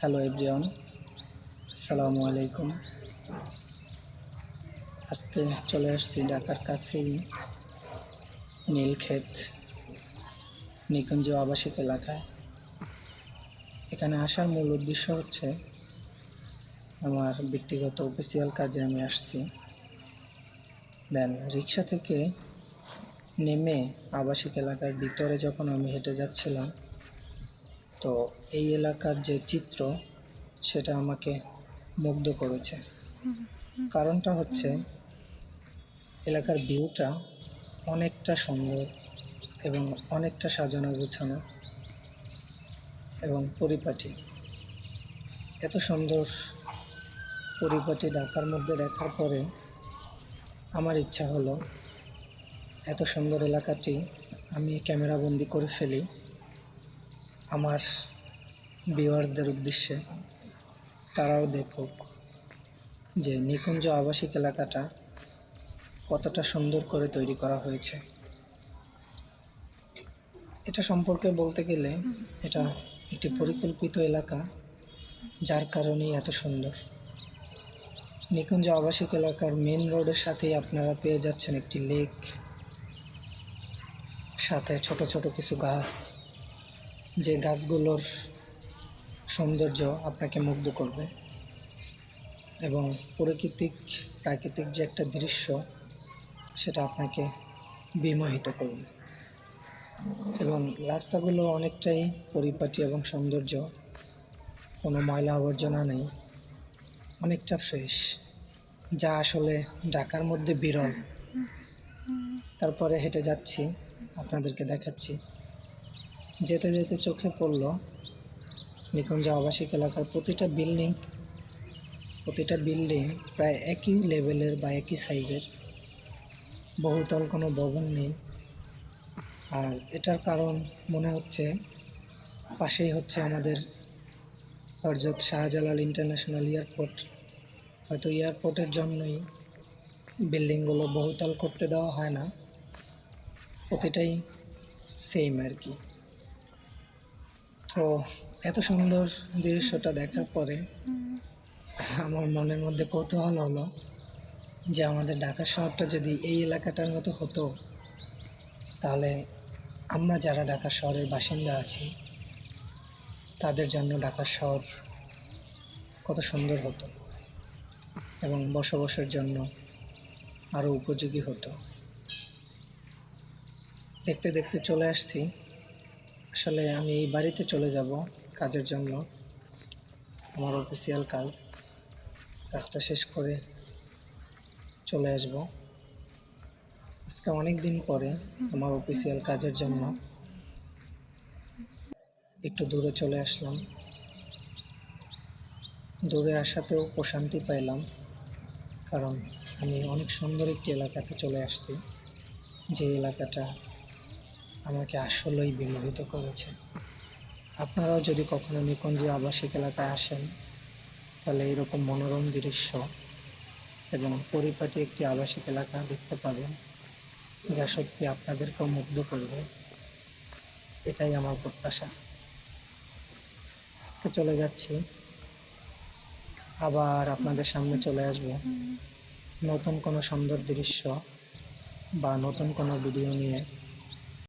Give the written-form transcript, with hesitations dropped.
Hello everyone, আসসালামু আলাইকুম। আজকে চলে আসছি ঢাকার কাছেই নীলক্ষেত নিকুঞ্জ আবাসিক এলাকায়। এখানে আসার মূল উদ্দেশ্য হচ্ছে আমার ব্যক্তিগত অফিসিয়াল কাজে আমি আসছি। দেন রিক্সা থেকে নেমে আবাসিক এলাকার ভিতরে যখন আমি হেঁটে যাচ্ছিলাম, তো এই এলাকার যে চিত্র সেটা আমাকে মুগ্ধ করেছে। কারণটা হচ্ছে এলাকার ভিউটা অনেকটা সুন্দর এবং অনেকটা সাজানো গোছানো এবং পরিপাটি। এত সুন্দর পরিপাটি ঢাকার মধ্যে দেখার পরে আমার ইচ্ছা হলো এত সুন্দর এলাকাটি আমি ক্যামেরাবন্দি করে ফেলি আমার ভিউয়ার্সদের উদ্দেশ্যে। তারাও দেখুক যে নিকুঞ্জ আবাসিক এলাকাটা কতটা সুন্দর করে তৈরি করা হয়েছে। এটা সম্পর্কে বলতে গেলে এটা একটি পরিকল্পিত এলাকা, যার কারণেই এত সুন্দর। নিকুঞ্জ আবাসিক এলাকার মেন রোডের সাথেই আপনারা পেয়ে যাচ্ছেন একটি লেক, সাথে ছোট ছোট কিছু গাছ, যে গাছগুলোর সৌন্দর্য আপনাকে মুগ্ধ করবে এবং প্রাকৃতিক যে একটা দৃশ্য সেটা আপনাকে বিমোহিত করবে। এবং রাস্তাগুলো অনেকটাই পরিপাটি এবং সৌন্দর্য, কোনো ময়লা আবর্জনা নেই, অনেকটা ফ্রেশ, যা আসলে ঢাকার মধ্যে বিরল। তারপরে হেঁটে যাচ্ছি, আপনাদেরকে দেখাচ্ছি। যেতে যেতে চোখে পড়ল নিকুঞ্জ আবাসিক এলাকার প্রতিটা বিল্ডিং প্রায় একই লেভেলের বা একই সাইজের, বহুতল কোনো ভবন নেই। আর এটার কারণ মনে হচ্ছে পাশেই হচ্ছে আমাদের হযরত শাহজালাল ইন্টারন্যাশনাল এয়ারপোর্ট। হয়তো এয়ারপোর্টের জন্যই বিল্ডিংগুলো বহুতল করতে দেওয়া হয় না, প্রতিটাই সেম আর কি। তো এত সুন্দর দৃশ্যটা দেখার পরে আমার মনের মধ্যে কৌতূহল হলো যে আমাদের ঢাকা শহরটা যদি এই এলাকাটার মতো হতো, তাহলে আমরা যারা ঢাকা শহরের বাসিন্দা আছি তাদের জন্য ঢাকা শহর কত সুন্দর হতো এবং বসবাসের জন্য আরও উপযোগী হতো। দেখতে দেখতে চলে আসছি। আসলে আমি এই বাড়িতে চলে যাব কাজের জন্য, আমার অফিসিয়াল কাজটা শেষ করে চলে আসব। আজকে অনেক দিন পরে আমার অফিসিয়াল কাজের জন্য একটু দূরে চলে আসলাম। দূরে আসাতেও প্রশান্তি পাইলাম, কারণ আমি অনেক সুন্দর একটি এলাকাতে চলে আসছি, যে এলাকাটা আমাকে আসলেই বিমোহিত করেছে। আপনারাও যদি কখনো নিকুঞ্জ আবাসিক এলাকায় আসেন, তাহলে এরকম মনোরম দৃশ্য এবং পরিপাটি একটি আবাসিক এলাকা দেখতে পাবেন, যা সত্যি আপনাদেরকেও মুগ্ধ করবে। এটাই আমার প্রত্যাশা। আজকে চলে যাচ্ছি, আবার আপনাদের সামনে চলে আসব নতুন কোনো সুন্দর দৃশ্য বা নতুন কোনো ভিডিও নিয়ে।